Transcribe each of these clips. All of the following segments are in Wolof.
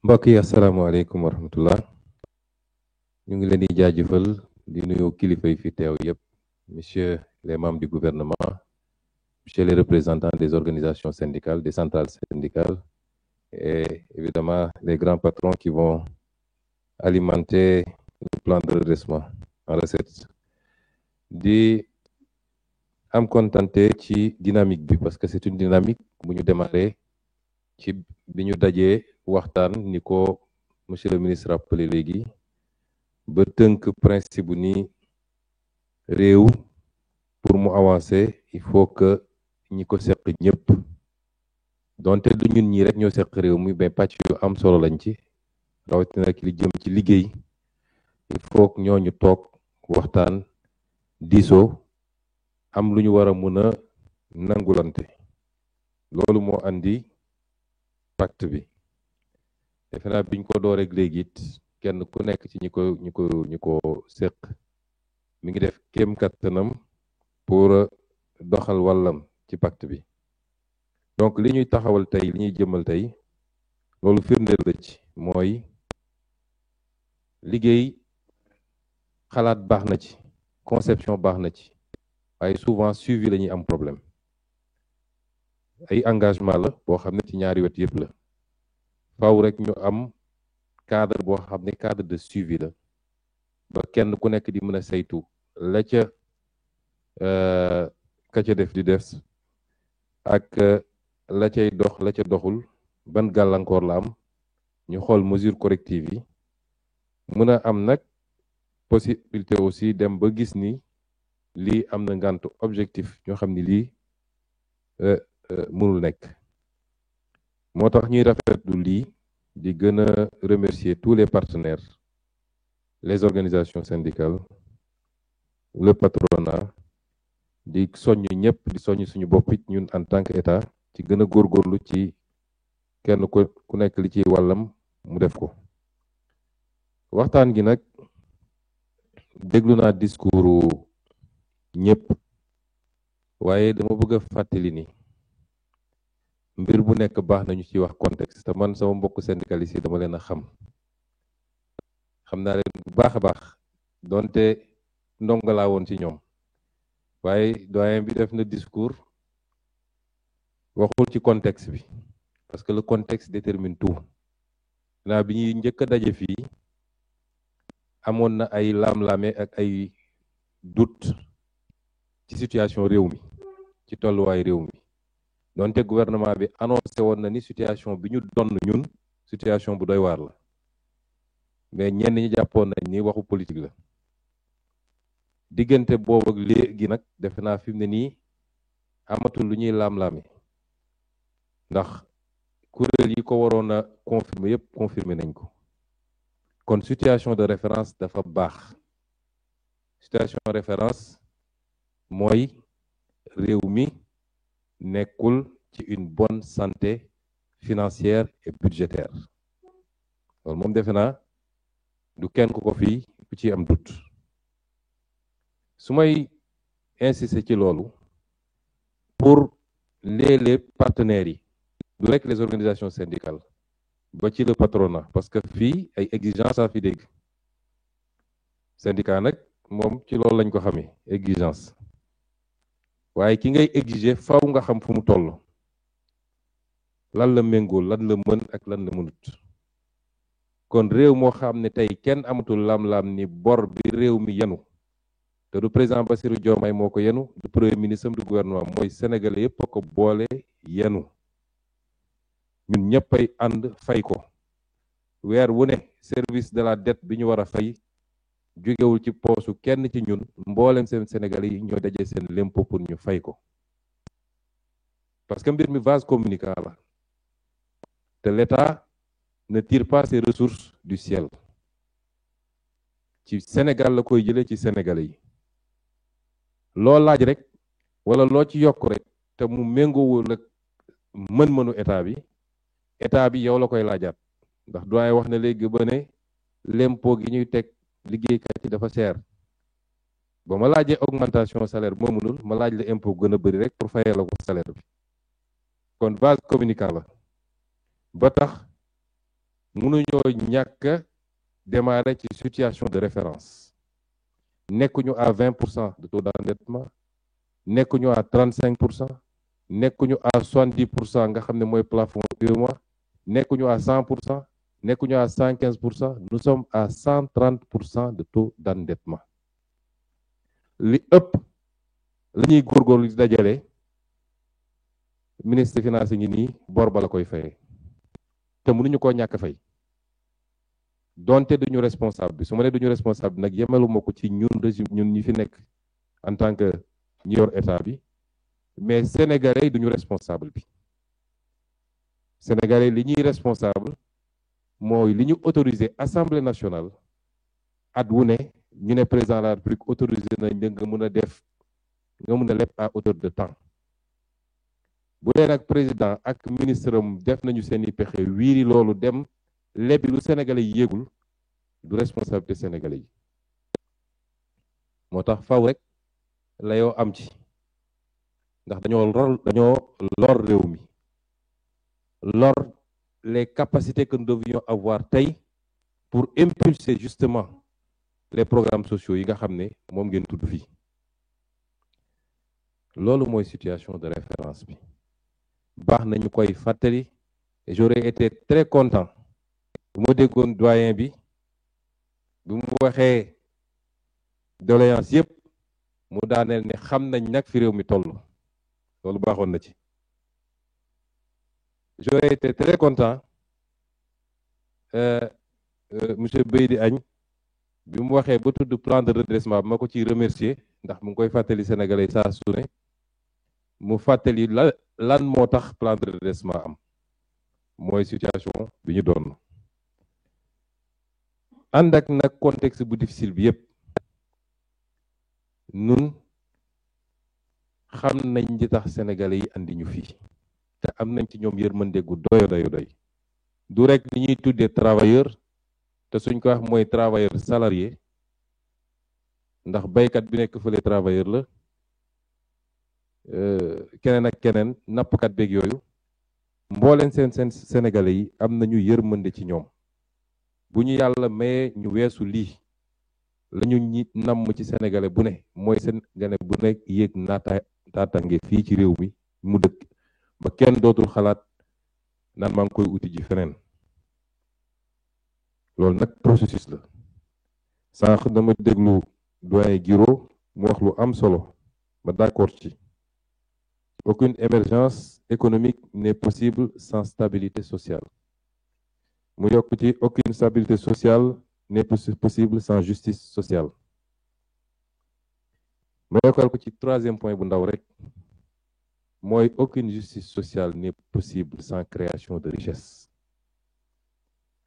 mbokk yi asalaamaaleykum wa rahmatullah ñu ngi leen di jaajëfal di nuyu kilifa yi fi teew yëpp monsieur les membres du gouvernement monsieur les représentants des organisations syndicales des centrales syndicales et évidemment les grands patrons qui vont alimenter le plan de redressement en recettes di am kontante ci dynamique bi parce que c'est une dynamique bu ñu démarré ci bi ñu dajee waxtaan ni ko monsieur le ministre rappelé léegi ba tënk principe bu ni réew pour mu avancer il faut que ñi ko seq ñëpp donte du ñun ñi rek ñoo seq réew mi mais pàcc yu am solo lañ ci rawatina ki li jëm ci liggéey il faut que ñooñu toog waxtaan diisoo am lu ñu war a mën a nangulante loolu moo andi pacte bi defe naa biñ ko door rek léegi it kenn ku nekk ci ñi ko seq mi ngi def kéem kattanam pour doxal wàllam ci pacte bi donc li ñuy taxawal tey li ñuy jëmal tey loolu firndeel la ci mooy liggéey xalaat baax na ci conception baax na ci waaye souvent suivi la ñuy am problème ay engagement la boo xam ne ci ñaari wet yëpp la faaw rek ñu am cadre boo xam ne cadre de suivi la ba kenn ku nekk di mën a saytu la ca ka ca def di des ak la cay dox la ca doxul ban gàllankoor la am ñu xool mesure corrective yi mën a am nag possibilité aussi dem ba gis ni lii am na ngànt objectif ñoo xam ni lii mënul nekk moo tax ñuy rafetlu lii di gën a remercier tous les partenaires les organisations syndicales le patronat di soññ ñëpp di soññ suñu bopp it ñun en tant que état ci gën a góorgóorlu ci kenn ku nekk li ci wàllam mu def ko waxtaan gi nag déglu naa discours ñëpp waaye dama bëgg a fàttali ni mbir bu nekk baax nañu ci wax contexte te man sama mbokk syndicaliste yi dama leen a xam naa leen bu baax a baax donte ndongo laa woon ci ñoom waaye doyen bi def na discours waxul ci contexte bi parce que le contexte détermine tout naa bi ñuy njëkk a daje fii amoon na ay laam-laame ak ay doute ci situation réew mi ci tolluwaay réew mi donte gouvernement bi annoncé woon na ni situation bi ñu donn ñun situation bu doy waar la mais ñenn ñi jàppoon nañ ni waxu politique la diggante boobu ak léegi nag defe naa fi mu ne nii amatul lu ñuy laam-laame ndax kuréel yi ko waroon a confirmer yëpp confirmer nañ ko kon situation de référence dafa baax situation de référence mooy réew mi nekkul ci une bonne santé financière et budgétaire loolu moom defe naa du kenn ku ko fii ku ci am doute su may insister ci loolu pour les partenaires yi du rek les organisations syndicales ba ci le patronat parce que fii ay exigence a fi dégg syndicat nag moom ci loolu lañ ko xamee exigence waaye ki ngay exiger faw nga xam fu mu toll lan la méngool lan la mën ak lan la mënut kon réew moo xam ne tey kenn amatul lam-lam ni bor bi réew mi yenu te du président Bassirou Diomaye moo ko yenu du premier ministre du gouvernement mooy sénégalais yépp a ko boole yenu ñun ñëpp ay ànd fay ko weer wu ne service de la dette bi ñu war a fay jógewul ci poosu kenn ci ñun mboolem seen sénégalais yi ñoo dajee seen l'impôt pour ñu fay ko parce que mbir mi vase communicant la te l'État ne tire pas ses ressources du ciel ci Sénégal la koy jëlee ci sénégalais yi loo laaj rek wala loo ci yokk rek te mu méngoowul ak mën-mënu état bi yow la koy laajaat ndax doyen wax na léegi ba ne l'impôt gi ñuy teg liggéeykat yi dafa cher ba ma laajee augmentation salaire moo mënul ma laaj la impôt gën a bëri rek pour fayee la ko salaire bi kon vase communicant la ba tax mënuñoo ñàkk démarrer ci situation de référence nekkuñu à 20% de taux d'endettement nekkuñu à 35%, nekkuñu à 70% nga xam ne mooy plafond UEMOA, nekkuñu à 100%, nekkuñu à 115%, nous sommes à 130% de taux d'endettement. li ëpp la ñuy góorgóorlu di dajale ministre des finances ngi nii bor ba la koy fayee te mënuñu koo ñàkk fay donte duñu responsable bi su ma nee duñu responsable nag yemaluma ko ci ñun régime ñun ñi fi nekk en tant que ñi yor état bi mais sénégalais duñu responsable bi sénégalais li ñuy responsable mooy li ñu autorisé assemblée nationale at wu ne ñu ne président de la république autorisé nañ nga mën a def nga mën a leb à hauteur de temps bu dee nag président ak ministre am def nañu seeni pexe wiiri loolu dem lebi lu sénégalais yi yéegul du responsabilité sénégalais yi moo tax faw rek la yoo am ci ndax dañoo lor réew mi lor les capacités que nous devions avoir tey pour impulser justement les programmes sociaux yi nga xam ne moom ngeen tudd fii loolu mooy situation de référence bi baax nañu koy fàttali et j'aurais été très content bu ma déggoon doyen bi mu waxee doléance yëpp mu daaneel ne xam nañ nag fi réew mi toll loolu baaxoon na ci j'aurais été très content monsieur Beydi Agne bi mu waxee ba tudd plan de redressement bi ma ko ciy remercier ndax mu ngi koy fàttali sénégalais saa su ne mu fàttali lan moo tax plan de redressement am mooy situation bi ñu doon ànd ak nag contexte bu difficile bi yépp nun xam nañ li tax sénégalais yi andi ñu fii te am nañ ci ñoom yërmande gu doy du rek li ñuy tuddee travailleur te suñ ko wax mooy travailleur salarié ndax baykat bi nekk fële travailleur la keneen ak keneen nappkat beeg yooyu mbooleen seen sénégalais yi am nañu yërmande ci ñoom bu ñu yàlla mayee ñu weesu lii lañu ñi namm ci sénégalais bu ne mooy sénégalais bu nekk yéeg naataange fii ci réew mi mu dëkk ba kenn dootul xalaat naan maa ngi koy uti ji feneen loolu nag processus la sànq dama déglu doyen Guiro mu wax lu am solo ma d'accord ci aucune émergence économique n'est possible sans stabilité sociale mu yokk ci aucune stabilité sociale n'est possible sans justice sociale ma yokkal ko ci troisième point bu ndaw rek mooy aucune justice sociale n'est possible sans création de richesse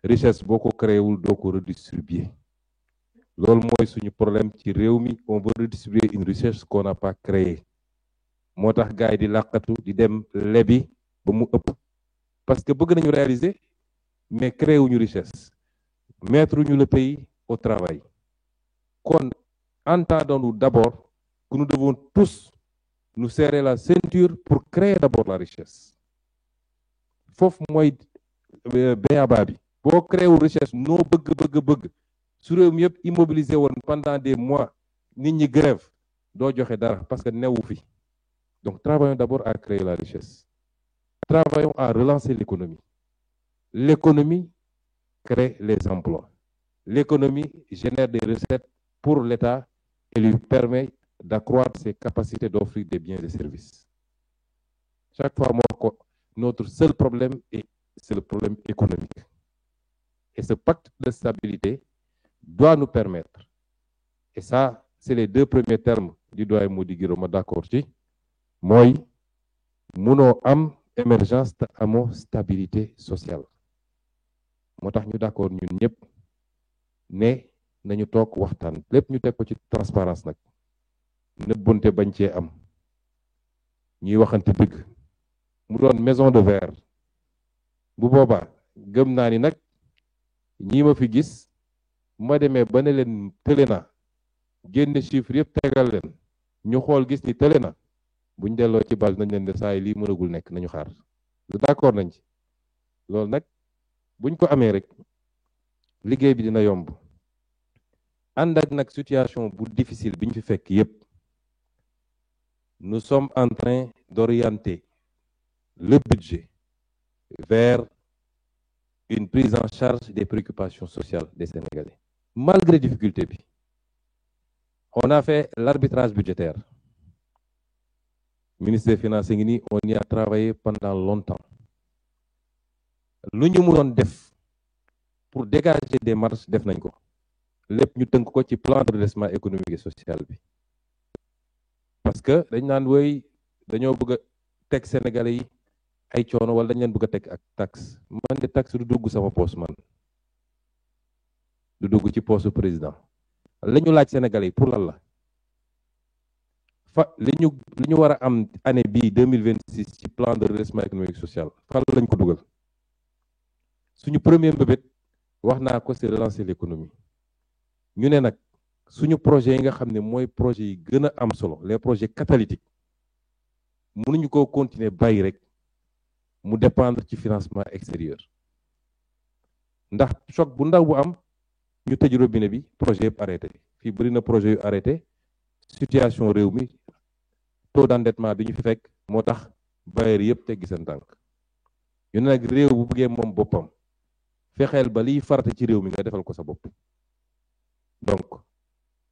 richesse boo ko créé wul doo ko redistribuer loolu mooy suñu problème ci réew mi on veut redistribuer une richesse qu'on n'a pas créée moo tax gars yi di làqatu di dem lebi ba mu ëpp parce que bëgg nañu réaliser mais créé wuñu richesse mettre ñu le pays au travail kon entendons-nous d'abord que nous devons tous nous serrer la ceinture pour créer d'abord la richesse foofu mooy béyaba bi boo créé wu richesse noo bëgg su réew mi yëpp immobilisé woon pendant des mois nit ñi grève doo joxe dara parce que newu fi donc travaillons d'abord à créer la richesse travaillons à relancer l'économie. L'économie crée les emplois. L'économie génère des recettes pour l'État et lui permet d'accroître ses capacités d'offrir des biens et services. Chaque fois, notre seul problème, c'est le problème économique. Et ce pacte de stabilité doit nous permettre, et ça, c'est les deux premiers termes du doyen Mody Guiro ma d'accord ci mooy munoo am émergence te amoo stabilité sociale moo tax ñu d'accord ñun ñëpp ne nañu toog waxtaan lépp ñu teg ko ci transparence nag nëbbonte bañ cee am ñuy waxante dëgg mu doon maison de verre bu boobaa gëm naa ni nag ñi ma fi gis ma demee ba ne leen tële na génne chiffre yëpp tegal leen ñu xool gis ni tële na buñ delloo ci base nañ leen de saa yi lii mënagul nekk nañu xaar d'accord nañ ci loolu nag buñ ko amee rek liggéey bi dina yomb ànd ak nag situation bu difficile bi ñu fi fekk yépp nous sommes en train d'orienter le budget vers une prise en charge des préoccupations sociales des Sénégalais. Malgré difficulté bi, on a fait l'arbitrage budgétaire. Le ministre des Finances ngi nii, on y a travaillé pendant longtemps. Lu ñu mënoon def pour dégager des marges def nañ ko. Lépp ñu tënk ko ci plan de redressement économique et social bi. Parce que dañ naan woy dañoo bëgg a teg Sénégalais yi ay coono wala dañ leen bëgg a teg ak taxe. Man de taxe du dugg sama poos man. Du dugg ci poosu président. La ñu laaj Sénégalais yi pour lan la. li ñu war a am année bii 2026 ci plan de redressement économique et social fan lañ ko dugal suñu premier mbébét wax naa ko c'est relancer l'économie ñu ne nag suñu projet yi nga xam ne mooy projet yi gën a am solo les projets catalytiques mënuñu koo continuer bàyyi rek mu dépendre ci financement extérieur ndax choc bu ndaw bu am ñu tëj robinet bi projet yëpp arrêté fii bëri na projet yu arrêté situation réew mi taux d'endettement bi ñu fi fekk moo tax bailleurs yëpp teggi seen tànk ñu ne nag réew bu bëggee moom boppam fexeel ba liy farate ci réew mi nga defal ko sa bopp donc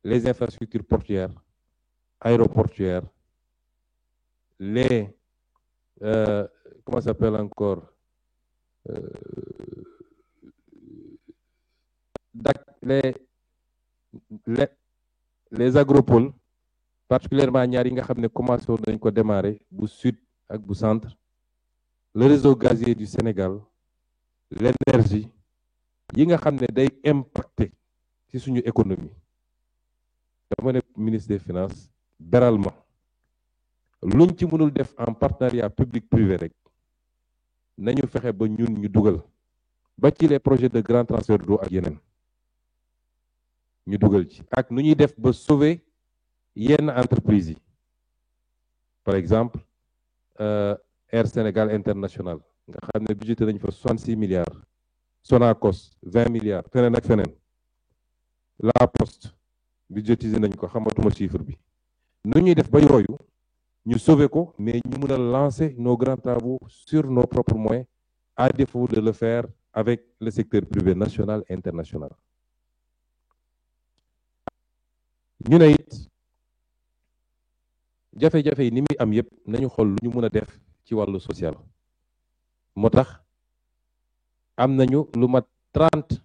les infrastructures portuaires aéroportuaires les comment ça s'appelle encore les agropoles particulièrement ñaar yi nga xam ne commencé woon nañ ko démarrer bu sud ak bu centre le réseau gazier du Sénégal l'énergie yi nga xam ne day impacter ci suñu économie dama ne ministre des finances beral ma luñ ci mënul def en partenariat public privé rek nañu fexe ba ñun ñu dugal ba ci les projets de grand transfert d'eau ak yeneen ñu dugal ci ak nu ñuy def ba sauver yenn entreprise yi par exemple Air Sénégal International nga xam ne budgété nañ fa 66 milliards Sonacos 20 milliards feneen ak feneen La Poste budgétisé nañ ko xamatuma chiffre bi nu ñuy def ba yooyu ñu sauver ko mais ñu mën a lancer nos grands travaux sur nos propres moyens à défaut de le faire avec le secteur privé national et international ñu ne it jafe-jafe yi ni muy am yépp nañu xool lu ñu mën a def ci wàllu social moo tax am nañu lu mat 30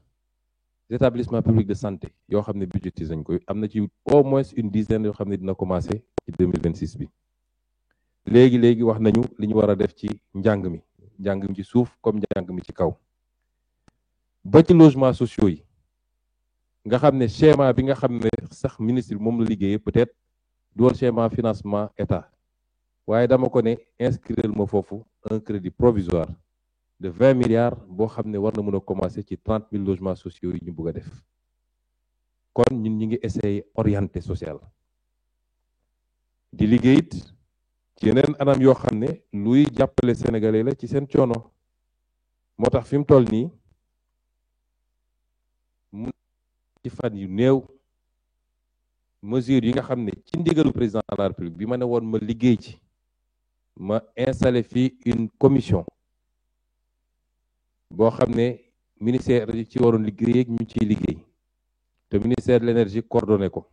établissements publics de santé yoo xam ne budgétisé nañ ko am na ci au moins une dizaine yoo xam ne dina commencer ci 2026 bi léegi wax nañu li ñu war a def ci njàng mi ci suuf comme njàng mi ci kaw ba ci logements sociaux yi nga xam ne schéma bi nga xam ne sax ministre bi moom la liggéeyee peut-être du woon schéma financement état waaye dama ko ne inscrire ma foofu un crédit provisoire de 20 milliards boo xam ne war na mën a commencer ci 30 000 logements sociaux yi ñu bëgg a def kon ñun ñi ngi essayer orienter social di liggéey it ci yeneen anam yoo xam ne luy jàppale sénégalais la ci seen coono moo tax fi mu toll nii mun ci fan yu néew mesures yi nga xam ne ci ndigalu président de la république bi ma ne woon ma liggéey ci ma installé fii une commission boo xam ne ministère yi ci waroon liggéey ak ñu ciy liggéey te ministère de l'énergie coordonné ko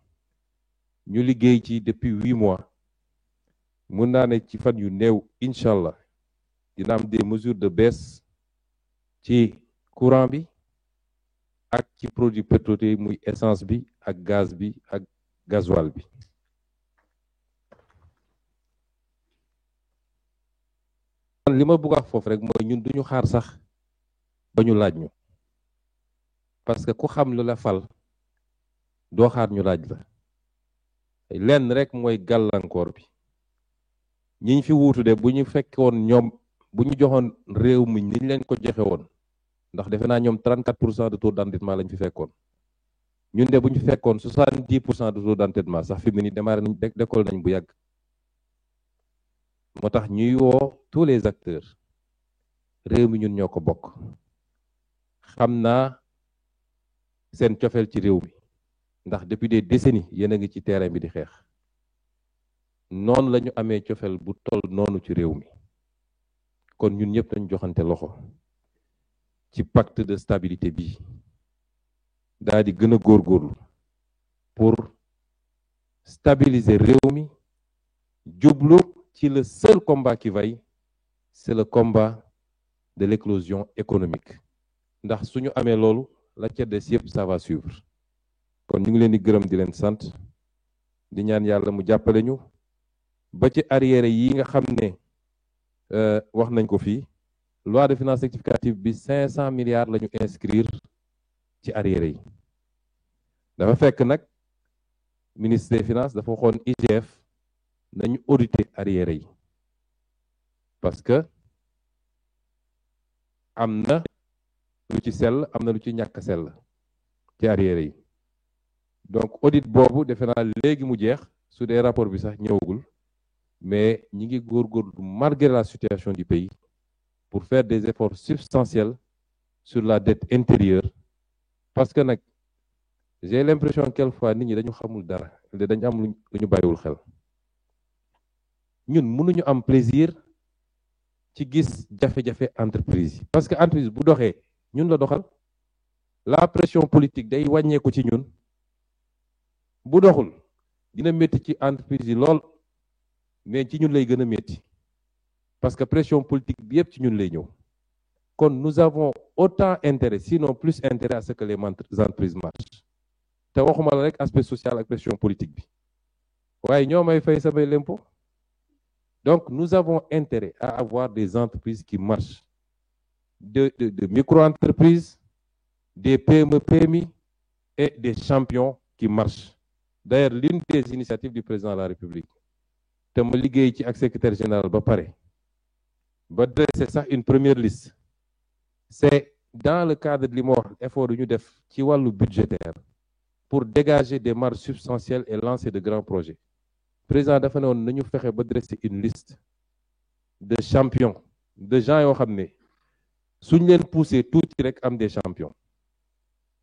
ñu liggéey ci depuis 8 mois mun naa ne ci fan yu néew incha allah dina am des mesures de baisse ci courant bi ak ci produit pétrolier muy essence bi ak gaz bi ak gasoil bi li ma bëgg a wax foofu rek mooy ñun duñu xaar sax ba ñu laaj ñu parce que ku xam lu la fal doo xaar ñu laaj la lenn rek mooy gàllankoor bi ñiñ fi wuutu de bu ñu fekkoon ñoom bu ñu joxoon réew mi niñ leen ko joxe woon ndax defe naa ñoom 34% de taux d'endettement lañ fi fekkoon ñun de bu ñu fekkoon 70% de taux d'endettement sax fi mu ne nii démarré nañ décolle nañ bu yàgg moo tax ñuy woo tous les acteurs réew mi ñun ñoo ko bokk xam naa seen cofeel ci réew mi ndax depuis des décennies yéen a ngi ci terrain bi di xeex noonu la ñu amee cofeel bu toll noonu ci réew mi kon ñun ñëpp dañu joxante loxo ci pacte de stabilité bi daal di gën a góorgóorlu pour stabiliser réew mi jublu ci le seul combat qui vaille, c'est le combat de l'éclosion économique ndax suñu amee loolu la ca des yëpp ça va suivre kon ñu ngi leen di gërëm di leen sant di ñaan yàlla mu jàppale ñu ba ci arriéré yi nga xam ne wax nañ ko fii loi de finances rectificative bi 500 milliards la ñu inscrire ci arriéré yi dafa fekk nag ministre des finances dafa waxoon IGF nañu auditer arriéré yi parce que am na lu ci sell am na lu ci ñàkk sell ci arriéré yi donc audit boobu defe naa léegi mu jeex su dee rapport bi sax ñëwagul mais ñi ngi góorgóorlu malgré la situation du pays pour faire des efforts substantiels sur la dette intérieure parce que nag j'ai l'impression quelquefois nit ñi dañu xamul dara dañu am lu ñu bàyyiwul xel ñun mënuñu am plaisir ci gis jafe-jafe entreprise yi parce que entreprise bu doxee ñun la doxal la pression politique day wàññeeku ci ñun bu doxul dina métti ci entreprise yi lool mais ci ñun lay gën a métti parce que pression politique bi yëpp ci ñun lay ñëw kon nous avons autant intérêt sinon plus intérêt à ce que les entreprises marchent te waxuma la rek aspect social ak pression politique bi waaye ñoo may fay samay l'impôt donc nous avons intérêt à avoir des entreprises qui marchent de micro-entreprises, des PME, PMI et des champions qui marchent. D'ailleurs, l'une des initiatives du président de la République, te ma liggéey ci ak secrétaire général ba pare ba dresser sax une première liste, c'est dans le cadre de li ma wax effort yu ñu def ci wàllu budgétaire pour dégager des marges substantielles et lancer de grands projets. Président dafa ne woon nañu fexe ba dresser une liste de champions, de gens yoo xam ne suñ leen poussé tuuti rek am des champions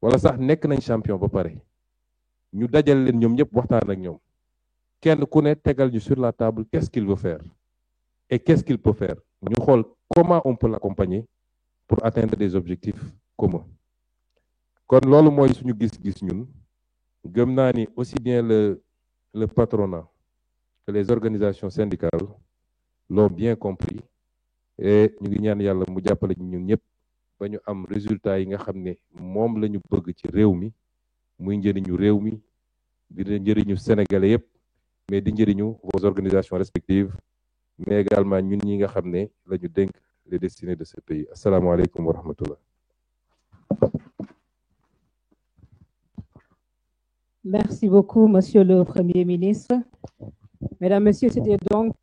wala sax nekk nañ champion ba pare ñu dajal leen ñoom ñëpp waxtaan ak ñoom kenn ku ne tegal ñu sur la table qu'est-ce qu'il veut faire et qu'est-ce qu'il peut faire ñu xool comment on peut l'accompagner pour atteindre des objectifs communs. kon loolu mooy suñu gis-gis ñun gëm naa ni aussi bien le patronat que les organisations syndicales l'ont bien compris et ñu ngi ñaan yàlla mu jàppale ñun ñëpp ba ñu am résultat yi nga xam ne moom la ñu bëgg ci réew mi muy njëriñu réew mi di njëriñu sénégalais yëpp mais di njëriñu vos organisations respectives mais également ñun ñi nga xam ne la ñu dénk les destinées de ce pays. Asalaamaaleykum wa rahmatullah. Merci beaucoup, Monsieur le Premier ministre. Mesdames, Messieurs, c'était donc